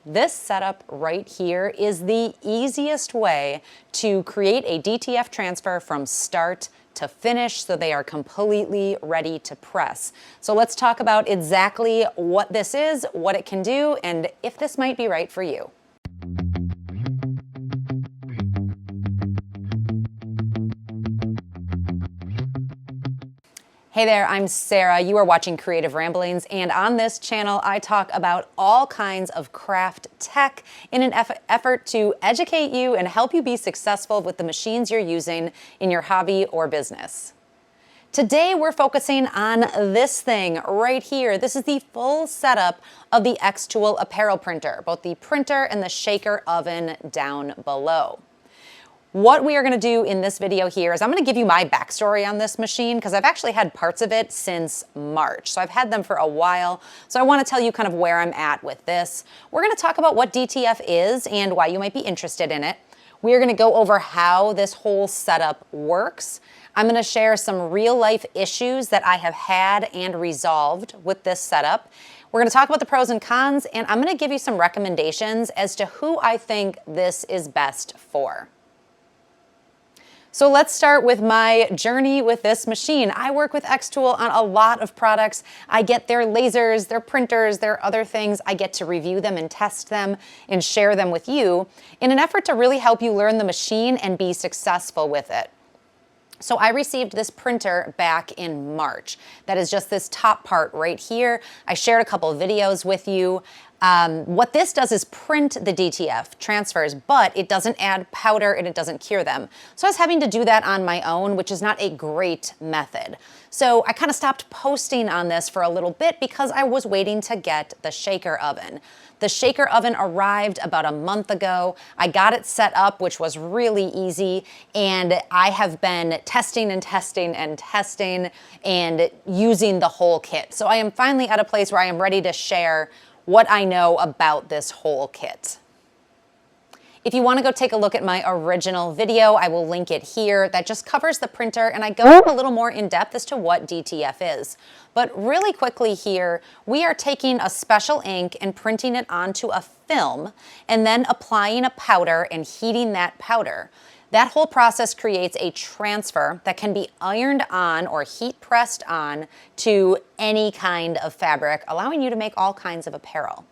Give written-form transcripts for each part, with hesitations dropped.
This setup right here is the easiest way to create a DTF transfer from start to finish so they are completely ready to press. So let's talk about exactly what this is, what it can do, and if this might be right for you. Hey there, I'm Sarah. You are watching Creative Ramblings, and on this channel I talk about all kinds of craft tech in an effort to educate you and help you be successful with the machines you're using in your hobby or business. Today we're focusing on this thing right here. This is the full setup of the xTool apparel printer, both the printer and the shaker oven down below. What we are going to do in this video here is I'm going to give you my backstory on this machine because I've actually had parts of it since March. So I've had them for a while. So I want to tell you kind of where I'm at with this. We're going to talk about what DTF is and why you might be interested in it. We're going to go over how this whole setup works. I'm going to share some real life issues that I have had and resolved with this setup. We're going to talk about the pros and cons, and I'm going to give you some recommendations as to who I think this is best for. So let's start with my journey with this machine. I work with xTool on a lot of products. I get their lasers, their printers, their other things. I get to review them and test them and share them with you in an effort to really help you learn the machine and be successful with it. So I received this printer back in March. That is just this top part right here. I shared a couple of videos with you. What this does is print the DTF transfers, but it doesn't add powder and it doesn't cure them. So I was having to do that on my own, which is not a great method. So I kind of stopped posting on this for a little bit because I was waiting to get the shaker oven. The shaker oven arrived about a month ago. I got it set up, which was really easy, and I have been testing and testing and testing and using the whole kit. So I am finally at a place where I am ready to share what I know about this whole kit. If you want to go take a look at my original video, I will link it here. That just covers the printer, and I go a little more in depth as to what DTF is. But really quickly here, we are taking a special ink and printing it onto a film, and then applying a powder and heating that powder. That whole process creates a transfer that can be ironed on or heat pressed on to any kind of fabric, allowing you to make all kinds of apparel.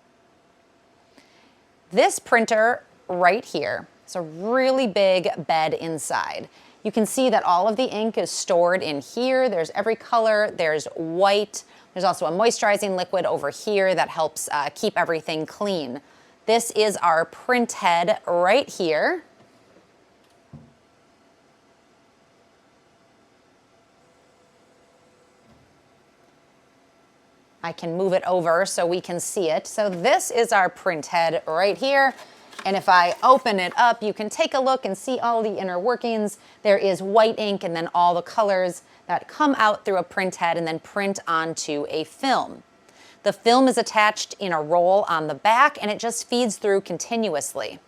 This printer right here is a really big bed inside. You can see that all of the ink is stored in here. There's every color, there's white. There's also a moisturizing liquid over here that helps keep everything clean. This is our print head right here. I can move it over so we can see it. So this is our print head right here. And if I open it up, you can take a look and see all the inner workings. There is white ink and then all the colors that come out through a print head and then print onto a film. The film is attached in a roll on the back and it just feeds through continuously.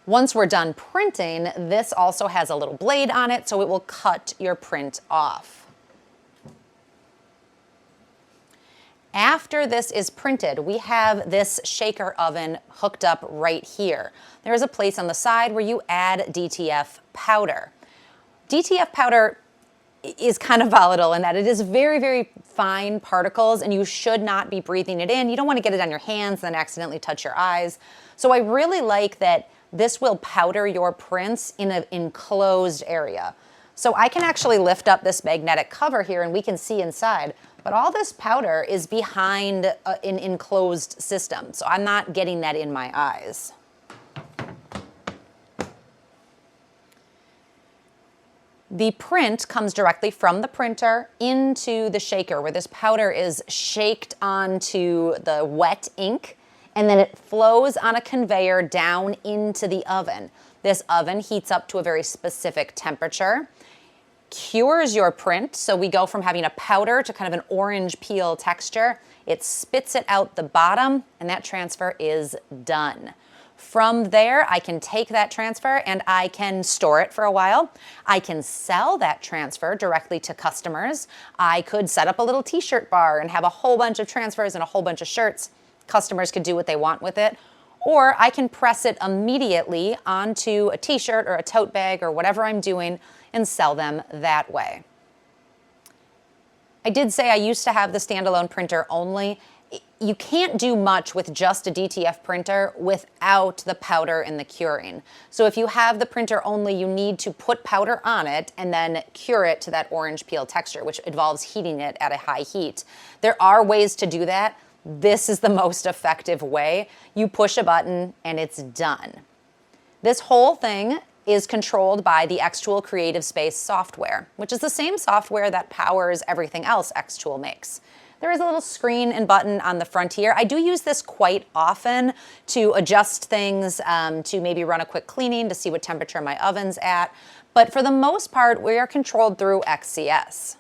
Once we're done printing, this also has a little blade on it so it will cut your print off. After this is printed, we have this shaker oven hooked up right here. There is a place on the side where you add DTF powder. DTF powder is kind of volatile in that it is very, very fine particles and you should not be breathing it in. You don't want to get it on your hands and then accidentally touch your eyes. So I really like that this will powder your prints in an enclosed area. So I can actually lift up this magnetic cover here and we can see inside. But all this powder is behind an enclosed system, so I'm not getting that in my eyes. The print comes directly from the printer into the shaker where this powder is shaked onto the wet ink and then it flows on a conveyor down into the oven. This oven heats up to a very specific temperature, cures your print, so we go from having a powder to kind of an orange peel texture. It spits it out the bottom, and that transfer is done. From there, I can take that transfer and I can store it for a while. I can sell that transfer directly to customers. I could set up a little t-shirt bar and have a whole bunch of transfers and a whole bunch of shirts. Customers could do what they want with it. Or I can press it immediately onto a t-shirt or a tote bag or whatever I'm doing and sell them that way. I did say I used to have the standalone printer only. You can't do much with just a DTF printer without the powder and the curing. So if you have the printer only, you need to put powder on it and then cure it to that orange peel texture, which involves heating it at a high heat. There are ways to do that. This is the most effective way. You push a button and it's done. This whole thing is controlled by the xTool Creative Space software, which is the same software that powers everything else xTool makes. There is a little screen and button on the front here. I do use this quite often to adjust things, to maybe run a quick cleaning to see what temperature my oven's at. But for the most part, we are controlled through XCS.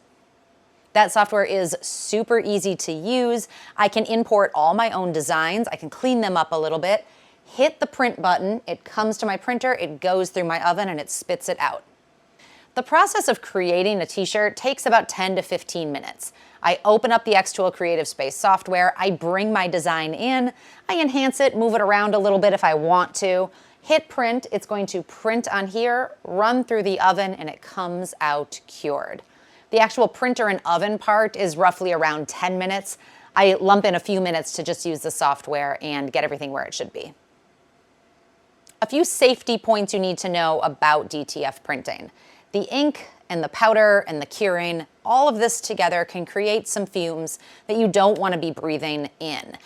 That software is super easy to use. I can import all my own designs. I can clean them up a little bit, hit the print button, it comes to my printer, it goes through my oven, and it spits it out. The process of creating a t-shirt takes about 10 to 15 minutes. I open up the xTool Creative Space software, I bring my design in, I enhance it, move it around a little bit if I want to, hit print, it's going to print on here, run through the oven, and it comes out cured. The actual printer and oven part is roughly around 10 minutes. I lump in a few minutes to just use the software and get everything where it should be. A few safety points you need to know about DTF printing. The ink and the powder and the curing, all of this together can create some fumes that you don't want to be breathing in,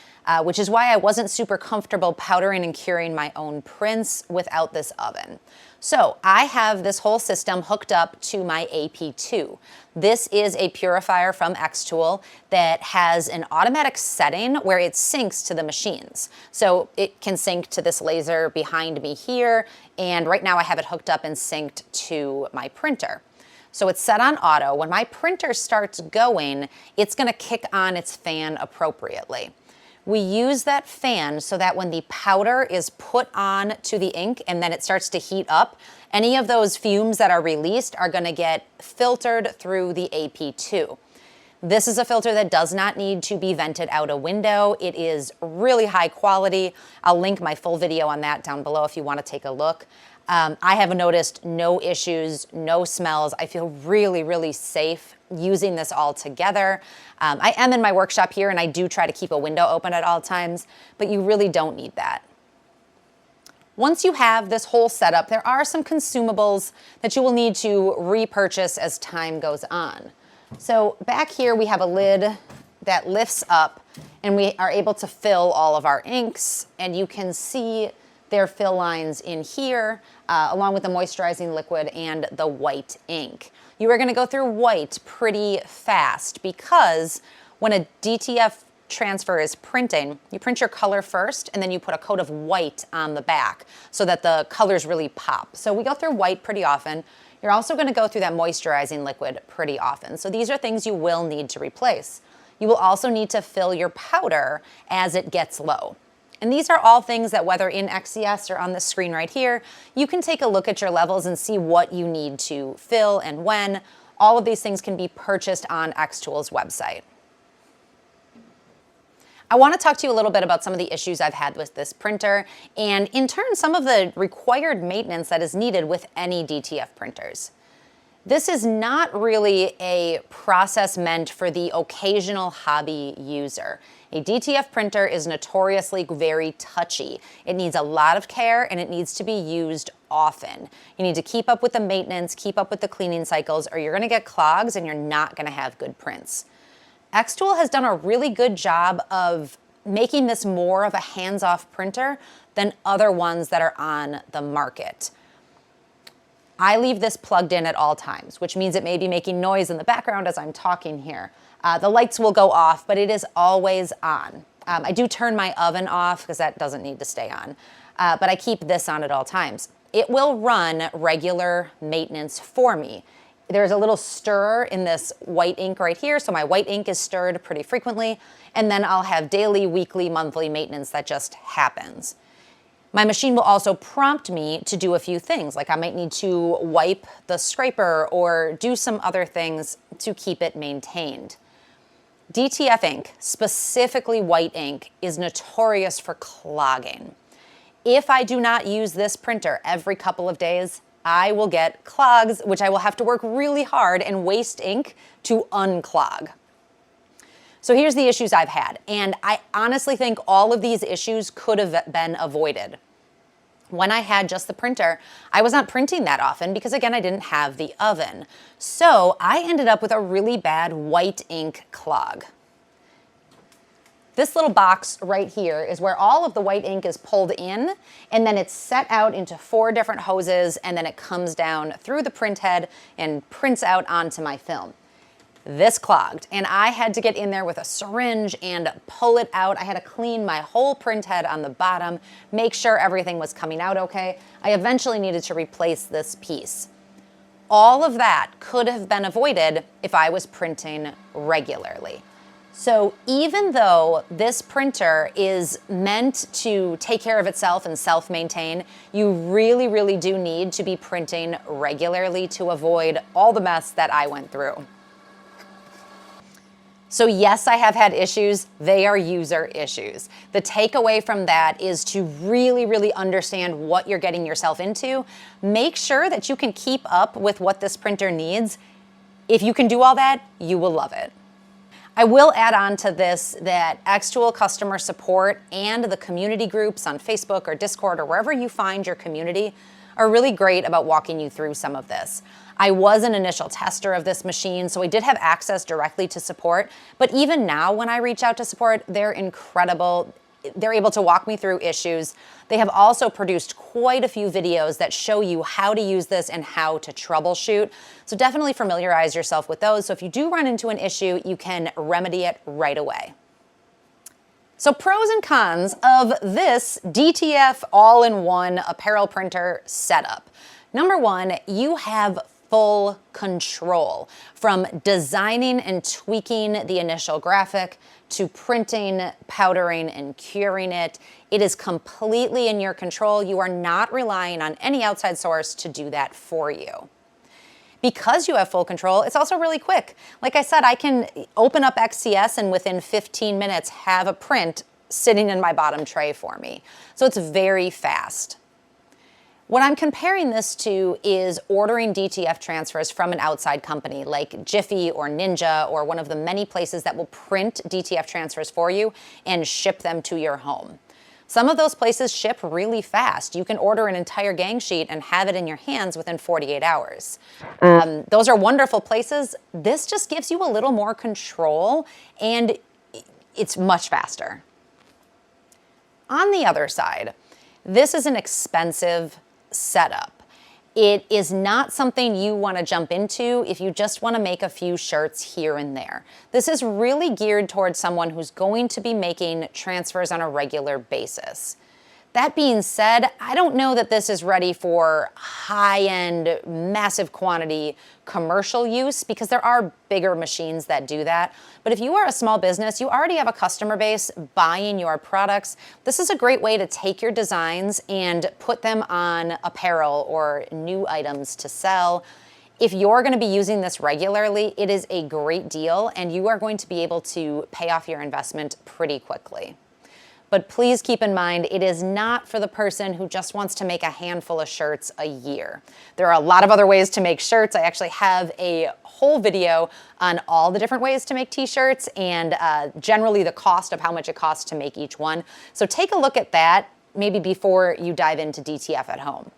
which is why I wasn't super comfortable powdering and curing my own prints without this oven. So I have this whole system hooked up to my AP2. This is a purifier from xTool that has an automatic setting where it syncs to the machines. So it can sync to this laser behind me here, and right now I have it hooked up and synced to my printer. So it's set on auto. When my printer starts going, it's going to kick on its fan appropriately. We use that fan so that when the powder is put on to the ink and then it starts to heat up, any of those fumes that are released are going to get filtered through the AP2. This is a filter that does not need to be vented out a window. It is really high quality. I'll link my full video on that down below if you want to take a look. I have noticed no issues, no smells. I feel really, really safe using this all together. I am in my workshop here and I do try to keep a window open at all times, but you really don't need that. Once you have this whole setup, there are some consumables that you will need to repurchase as time goes on. So back here we have a lid that lifts up and we are able to fill all of our inks, and you can see their fill lines in here, along with the moisturizing liquid and the white ink. You are going to go through white pretty fast because when a DTF transfer is printing, you print your color first and then you put a coat of white on the back so that the colors really pop. So we go through white pretty often. You're also going to go through that moisturizing liquid pretty often. So these are things you will need to replace. You will also need to fill your powder as it gets low. And these are all things that, whether in XCS or on the screen right here, you can take a look at your levels and see what you need to fill and when. All of these things can be purchased on xTool's website. I want to talk to you a little bit about some of the issues I've had with this printer, and in turn, some of the required maintenance that is needed with any DTF printers. This is not really a process meant for the occasional hobby user. A DTF printer is notoriously very touchy. It needs a lot of care and it needs to be used often. You need to keep up with the maintenance, keep up with the cleaning cycles, or you're going to get clogs and you're not going to have good prints. xTool has done a really good job of making this more of a hands-off printer than other ones that are on the market. I leave this plugged in at all times, which means it may be making noise in the background as I'm talking here. The lights will go off, but it is always on. I do turn my oven off because that doesn't need to stay on, but I keep this on at all times. It will run regular maintenance for me. There's a little stirrer in this white ink right here, so my white ink is stirred pretty frequently, and then I'll have daily, weekly, monthly maintenance that just happens. My machine will also prompt me to do a few things, like I might need to wipe the scraper or do some other things to keep it maintained. DTF ink, specifically white ink, is notorious for clogging. If I do not use this printer every couple of days, I will get clogs, which I will have to work really hard and waste ink to unclog. So here's the issues I've had, and I honestly think all of these issues could have been avoided. When I had just the printer, I was not printing that often because, again, I didn't have the oven. So I ended up with a really bad white ink clog. This little box right here is where all of the white ink is pulled in, and then it's set out into 4 different hoses, and then it comes down through the print head and prints out onto my film. This clogged, and I had to get in there with a syringe and pull it out. I had to clean my whole print head on the bottom, make sure everything was coming out okay. I eventually needed to replace this piece. All of that could have been avoided if I was printing regularly. So even though this printer is meant to take care of itself and self-maintain, you really, really do need to be printing regularly to avoid all the mess that I went through. So yes, I have had issues. They are user issues. The takeaway from that is to really, really understand what you're getting yourself into. Make sure that you can keep up with what this printer needs. If you can do all that, you will love it. I will add on to this that xTool customer support and the community groups on Facebook or Discord or wherever you find your community are really great about walking you through some of this. I was an initial tester of this machine, so I did have access directly to support, but even now when I reach out to support, they're incredible. They're able to walk me through issues. They have also produced quite a few videos that show you how to use this and how to troubleshoot. So definitely familiarize yourself with those. So if you do run into an issue, you can remedy it right away. So pros and cons of this DTF all-in-one apparel printer setup. Number one, you have full control from designing and tweaking the initial graphic to printing, powdering, and curing it. It is completely in your control. You are not relying on any outside source to do that for you. Because you have full control, it's also really quick. Like I said, I can open up XCS and within 15 minutes have a print sitting in my bottom tray for me. So it's very fast. What I'm comparing this to is ordering DTF transfers from an outside company like Jiffy or Ninja or one of the many places that will print DTF transfers for you and ship them to your home. Some of those places ship really fast. You can order an entire gang sheet and have it in your hands within 48 hours. Those are wonderful places. This just gives you a little more control and it's much faster. On the other side, this is an expensive setup. It is not something you want to jump into if you just want to make a few shirts here and there. This is really geared towards someone who's going to be making transfers on a regular basis. That being said, I don't know that this is ready for high-end, massive quantity commercial use because there are bigger machines that do that. But if you are a small business, you already have a customer base buying your products. This is a great way to take your designs and put them on apparel or new items to sell. If you're going to be using this regularly, it is a great deal and you are going to be able to pay off your investment pretty quickly. But please keep in mind, it is not for the person who just wants to make a handful of shirts a year. There are a lot of other ways to make shirts. I actually have a whole video on all the different ways to make t-shirts and generally the cost of how much it costs to make each one. So take a look at that maybe before you dive into DTF at home.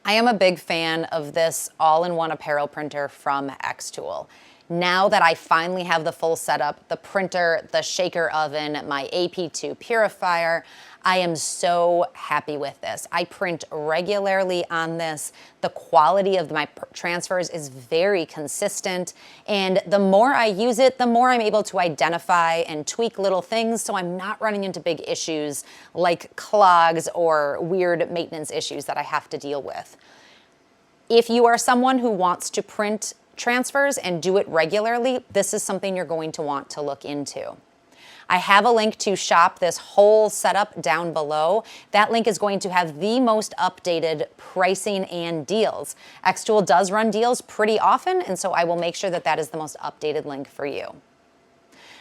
I am a big fan of this all-in-one apparel printer from xTool. Now that I finally have the full setup, the printer, the shaker oven, my AP2 purifier, I am so happy with this. I print regularly on this. The quality of my transfers is very consistent, and the more I use it, the more I'm able to identify and tweak little things so I'm not running into big issues like clogs or weird maintenance issues that I have to deal with. If you are someone who wants to print transfers and do it regularly, this is something you're going to want to look into. I have a link to shop this whole setup down below. That link is going to have the most updated pricing and deals. xTool does run deals pretty often, and so I will make sure that that is the most updated link for you.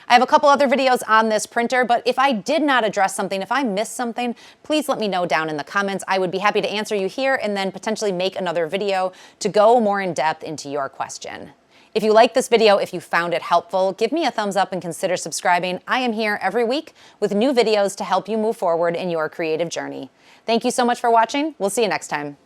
I have a couple other videos on this printer, but if I did not address something, if I missed something, please let me know down in the comments. I would be happy to answer you here and then potentially make another video to go more in depth into your question. If you like this video, if you found it helpful, give me a thumbs up and consider subscribing. I am here every week with new videos to help you move forward in your creative journey. Thank you so much for watching. We'll see you next time.